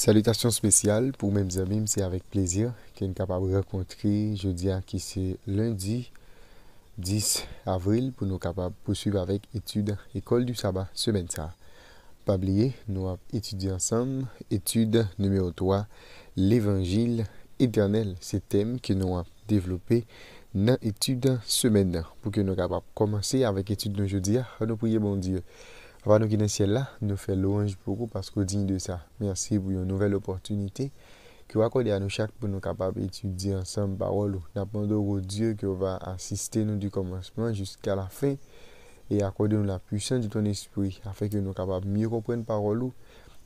Salutations spéciales pour mes amis, c'est avec plaisir que nous sommes capables de rencontrer jeudi qui c'est lundi 10 avril pour nous capables de poursuivre avec étude école du sabbat semaine ça. Pas oublier, nous avons étudié ensemble étude numéro 3, l'évangile éternel, c'est thème que nous avons développé dans l'étude semaine pour que nous soyons capables de commencer avec l'étude de jeudi. Nous prions bon Dieu. Avant nous quitter ciel là, nous faisons louange pour vous parce que digne de ça. Merci pour une nouvelle opportunité que vous accordez à nous chaque pour nous capables d'étudier ensemble parole. Nous demandons au Dieu qui va assister nous du commencement jusqu'à la fin et accorder nous la puissance de ton esprit afin que nous capables mieux comprendre parole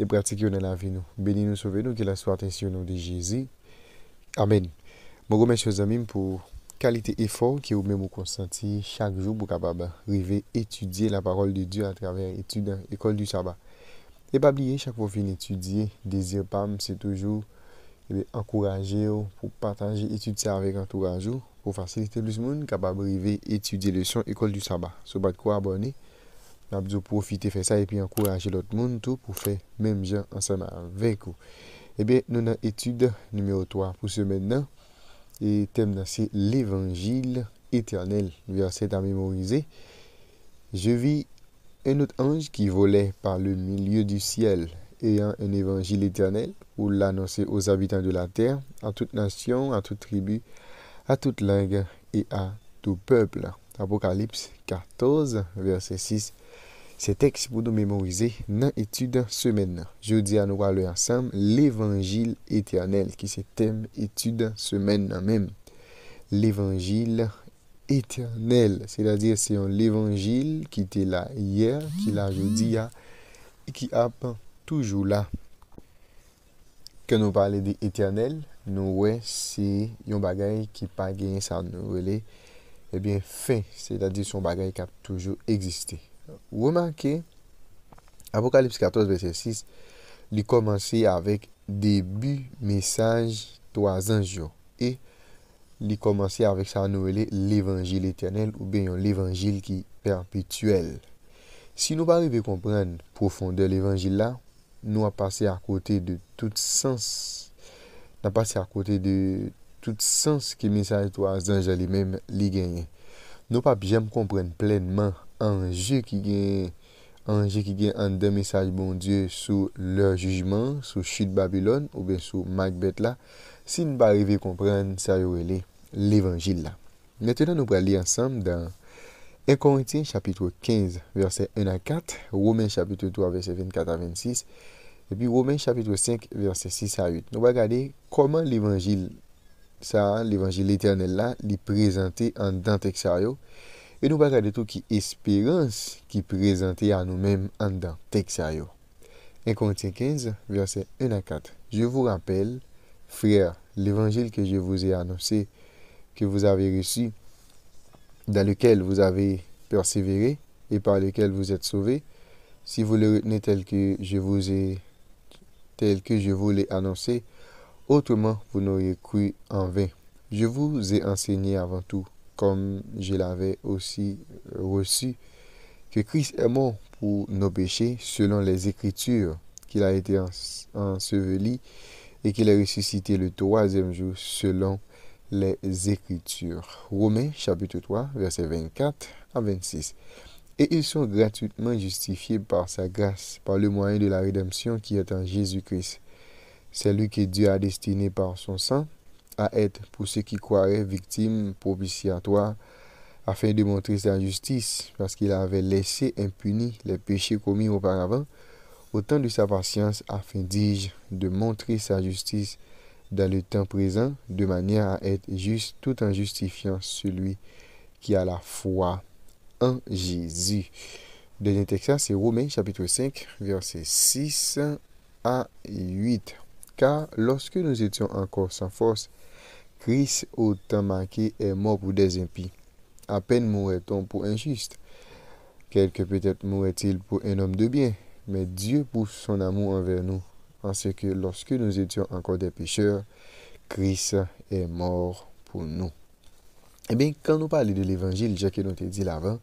et pratiquer dans la vie nous. Bénis nous, sauvez nous, que la soit attention au nom de Jésus. Amen. Je vous remercie aux amis pour qualité effort que vous-même vous consentez chaque jour pour capable arriver étudier la parole de Dieu à travers l'étude école du sabbat. Et pas oublier, chaque fois que vous étudier, désir PAM, c'est toujours encourager pour partager l'étude avec entourage pour faciliter plus de monde capable d'arriver étudier le son école du sabbat. Si vous n'êtes pas abonné, vous pouvez profiter faire ça et puis encourager l'autre monde tout pour faire même gens ensemble avec vous. Eh bien, nous avons étude numéro 3 pour ce maintenant. Et thème c'est l'évangile éternel. Verset à mémoriser. Je vis un autre ange qui volait par le milieu du ciel, ayant un évangile éternel pour l'annoncer aux habitants de la terre, à toute nation, à toute tribu, à toute langue et à tout peuple. Apocalypse 14, verset 6. Ces textes pour nous mémoriser dans l'étude semaine. Jeudi à nous aller ensemble l'évangile éternel qui c'est thème étude semaine même. L'évangile éternel, c'est-à-dire c'est l'évangile qui était là hier, qui l'a jeudi et qui a toujours là. Quand nous parlons d'éternel, nous ouais c'est un bagage qui pas gagné ça nous relais eh bien fin, c'est-à-dire son bagage qui a toujours existé. Remarquez, Apocalypse 14, verset 6, il commence avec début message 3 anges. Et il commence avec ça, nous l'évangile éternel ou bien l'évangile qui est perpétuel. Si nous pas arriver à comprendre profondeur l'évangile là, nous avons passé à côté de tout sens. Nous avons passé à côté de tout sens que le message 3 anges lui-même li gagne. Nous pas jamais comprendre pleinement enjeu qui gagne en deux messages bon Dieu sur leur jugement, sur chute Babylone ou bien sur Macbeth là, si nous pas arriver à comprendre ça l'évangile là. Maintenant nous allons lire ensemble dans 1 Corinthiens chapitre 15 verset 1 à 4, Romains chapitre 3 verset 24 à 26 et puis Romains chapitre 5 verset 6 à 8. Nous allons regarder comment l'évangile éternel là, est présenté en dans texte. Et nous allons regarder tout qui espérance qui est présentée à nous-mêmes en dans texte. 1 Corinthiens 15, verset 1 à 4. Je vous rappelle, frères, l'évangile que je vous ai annoncé, que vous avez reçu, dans lequel vous avez persévéré et par lequel vous êtes sauvés, si vous le retenez tel que je vous l'ai annoncé, autrement vous n'auriez cru en vain. Je vous ai enseigné avant tout, comme je l'avais aussi reçu, que Christ est mort pour nos péchés selon les Écritures, qu'il a été enseveli et qu'il est ressuscité le troisième jour selon les Écritures. Romains chapitre 3, versets 24 à 26. Et ils sont gratuitement justifiés par sa grâce, par le moyen de la rédemption qui est en Jésus-Christ. C'est lui que Dieu a destiné par son sang à être pour ceux qui croiraient victimes propitiatoires afin de montrer sa justice parce qu'il avait laissé impunis les péchés commis auparavant au temps de sa patience afin, dis-je, de montrer sa justice dans le temps présent de manière à être juste tout en justifiant celui qui a la foi en Jésus. Dernier texte, c'est Romains chapitre 5 verset 6 à 8. Car lorsque nous étions encore sans force, Christ, au temps marqué, est mort pour des impies. À peine mourrait-on pour un juste. Quelque peut-être mourrait-il pour un homme de bien. Mais Dieu pour son amour envers nous, en ce que lorsque nous étions encore des pécheurs, Christ est mort pour nous. Eh bien, quand nous parlons de l'évangile, j'ai que nous te dit l'avant,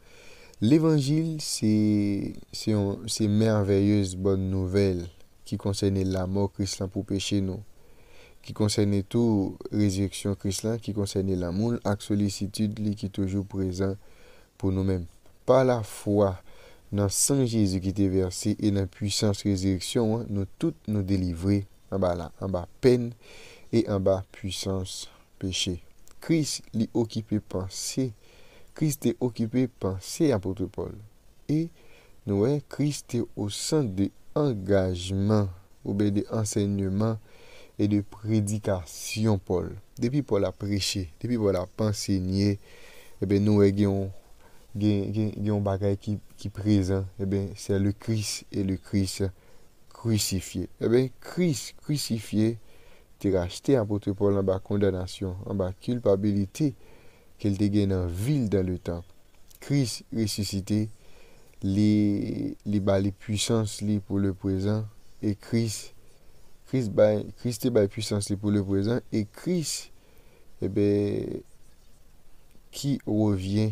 l'évangile, c'est merveilleuse bonne nouvelle qui concerne la mort Christ là pour péché nous, qui concerne tout résurrection Christ là, qui concerne l'amour et sollicitude li qui toujours présent pour nous-mêmes. Par la foi dans sang Jésus qui était versé et dans la puissance résurrection, hein, nous tous nous délivrer en bas peine et en bas puissance péché. Christ lui occupé penser, Christ est occupé penser apôtre Paul. Et nous voyons Christ est au centre de engagement ou bien de enseignement et de prédication Paul. Depuis Paul a prêché, depuis Paul a enseigné, et bien nous avons un bagage qui présent, et bien c'est le Christ et le Christ crucifié. Et bien Christ crucifié t'es racheté apôtre Paul en bas condamnation, en bas culpabilité qu'elle te gagne en ville dans le temps. Christ ressuscité les puissances pour le présent et Christ est la puissance pour le présent et Christ qui revient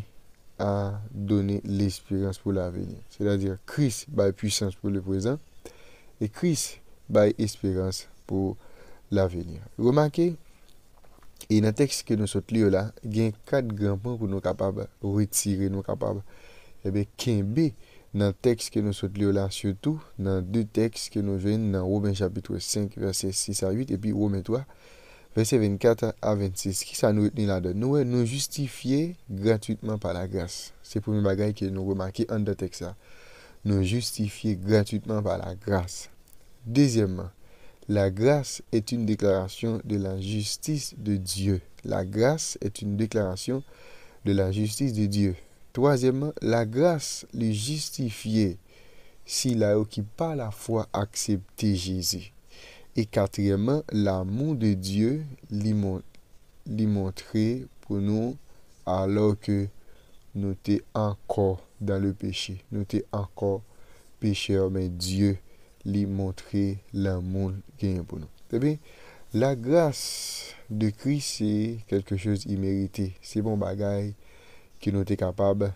à donner l'espérance pour l'avenir. C'est-à-dire Christ a puissance pour le présent et Christ a espérance pour l'avenir. Remarquez, et dans le texte que nous sommes là, il y a 4 grands points pour nous capables de retirer, nous capables de dans le texte que nous sommes là, surtout dans 2 textes que nous venons dans Romains chapitre 5, verset 6 à 8, et puis Romains 3, verset 24 à 26. Qui ça nous retient là-dedans? Nous justifier gratuitement par la grâce. C'est le premier bagage que nous remarquons dans le texte. Nous justifier gratuitement par la grâce. Deuxièmement, la grâce est une déclaration de la justice de Dieu. La grâce est une déclaration de la justice de Dieu. Troisièmement, la grâce le justifié s'il a qui par la foi accepté Jésus. Et quatrièmement, l'amour de Dieu l'y montré pour nous alors que nous étions encore dans le péché. Nous étions encore pécheurs, mais Dieu lui montrer l'amour qu'il a pour nous. Eh bien, la grâce de Christ, c'est quelque chose immérité. C'est bon bagaille que nous sommes capables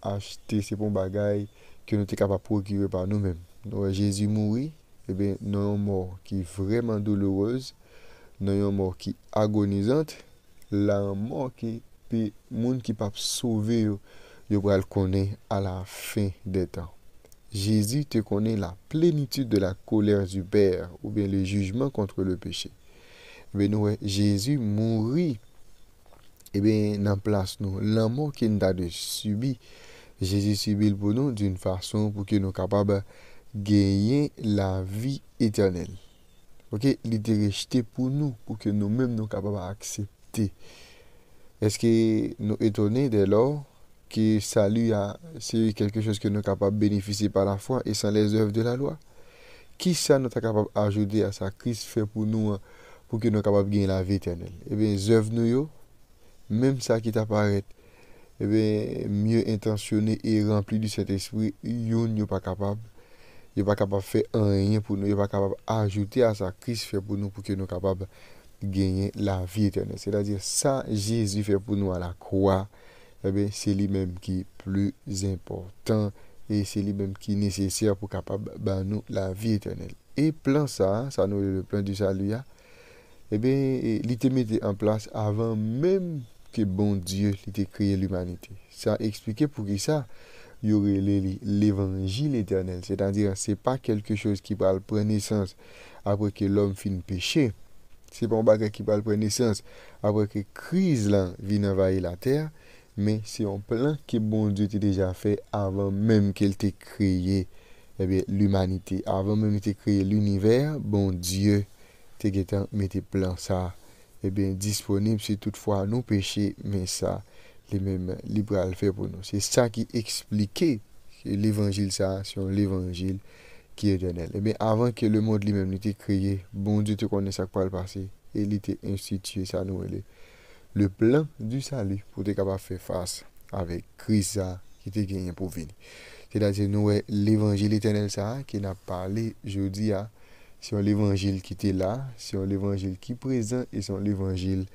d'acheter, c'est bon bagaille que nous sommes capables de procurer par nous-mêmes. Donc, Jésus mourit, eh bien, nous avons une mort qui est vraiment douloureuse, nous avons une mort qui est agonisante, la mort qui est monde qui peut sauver, il va le connaître à la fin des temps. Jésus te connaît la plénitude de la colère du Père ou bien le jugement contre le péché. Eh bien, Jésus mourit dans place nous. La mort qu'il nous a subi, Jésus subit pour nous d'une façon pour que nous soyons capables de gagner la vie éternelle. Ok, il était rejeté pour nous, pour que nous-mêmes nous soyons capables d'accepter. Est-ce que nous étonnés dès lors que salut c'est quelque chose que nous sommes capables de bénéficier par la foi et sans les œuvres de la loi? Qui ça nous sommes capables d'ajouter à ça Christ fait pour nous pour que nous soyons capables de gagner la vie éternelle? Eh bien, les œuvres nous, même ça qui t'apparaît, eh bien, mieux intentionné et rempli du Saint-Esprit, nous n'est pas capable. Il n'est pas capable de faire rien pour nous. Il n'est pas capable d'ajouter à ça Christ fait pour nous pour que nous soyons capables de gagner la vie éternelle. C'est-à-dire, ça, Jésus fait pour nous à la croix. Eh bien, c'est lui-même qui est plus important et c'est lui-même qui est nécessaire pour capable de nous la vie éternelle. Et plan ça nous est le plan du salut. Eh bien, il était mis en place avant même que bon Dieu ait créé l'humanité. Ça expliquait pour qui ça il y aurait l'évangile éternel. C'est-à-dire, c'est pas quelque chose qui va prendre naissance après que l'homme finit péché. C'est pas un bagage qui va prendre naissance après que crise là vient envahir la terre. Mais c'est un plan que bon Dieu t'a déjà fait avant même qu'il t'ait créé l'humanité. Avant même qu'il t'ait créé l'univers, bon Dieu t'a mis plan ça disponible si toutefois nous péchons, mais ça, les mêmes libres à le faire pour nous. C'est ça qui expliquait que l'évangile, ça, c'est l'évangile qui est éternel. Avant que le monde lui-même n'était créé, bon Dieu te connaît ça pour le passé et il était institué, ça nous le plan du salut pour être capable de faire face avec Christ qui était gagné pour venir. C'est-à-dire, nous, l'évangile éternel, ça, qui n'a parlé, je dis, c'est l'évangile qui était là, c'est l'évangile qui est présent et c'est l'évangile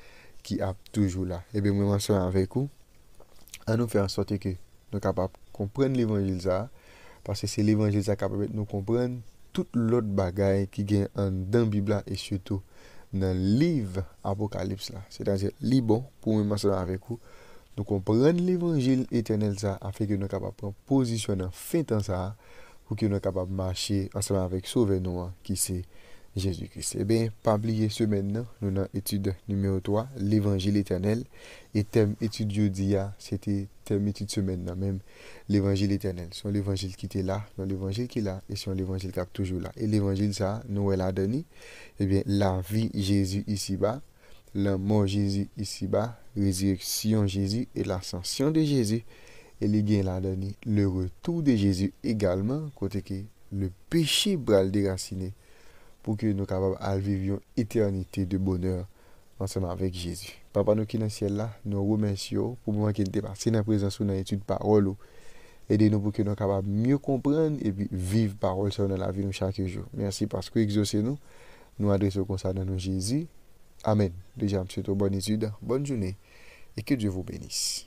qui est toujours là. Et bien, moi, je suis avec vous, à nous faire en sorte que nous sommes capables de comprendre l'évangile, ça, parce que c'est l'évangile qui est capable de nous comprendre tout l'autre bagaille qui gagne en dans la Bible et surtout dans le livre Apocalypse là. C'est-à-dire, li bon pour moi ensemble avec vous. Nous comprenons l'évangile éternel ça afin que nous capables prendre position en fin temps ça pour que nous capables marcher ensemble avec Sauveur nous qui c'est Jésus-Christ. Eh bien, pas oublier semaine là, nous dans étude numéro 3, l'évangile éternel et thème étude jeudi c'était thème étude semaine là même l'évangile éternel. C'est l'évangile qui était là, dans l'évangile qui est là et c'est l'évangile qui est toujours là. Et l'évangile ça nous l'a donné eh bien la vie Jésus ici-bas, la mort Jésus ici-bas, résurrection Jésus et l'ascension de Jésus. Et les gains l'a donné le retour de Jésus également, côté que le péché bral déraciné pour que nous capables de vivre une éternité de bonheur ensemble avec Jésus. Papa nous qui dans le ciel là, nous remercions pour moi qui était passé dans la présence dans l'étude parole. Aidez-nous pour que nous capables de mieux comprendre et puis vivre parole sur dans la vie nous chaque jour. Merci parce que exaucez-nous. Nous adressons comme ça dans nos Jésus. Amen. Déjà, monsieur, bonne étude, bonne journée et que Dieu vous bénisse.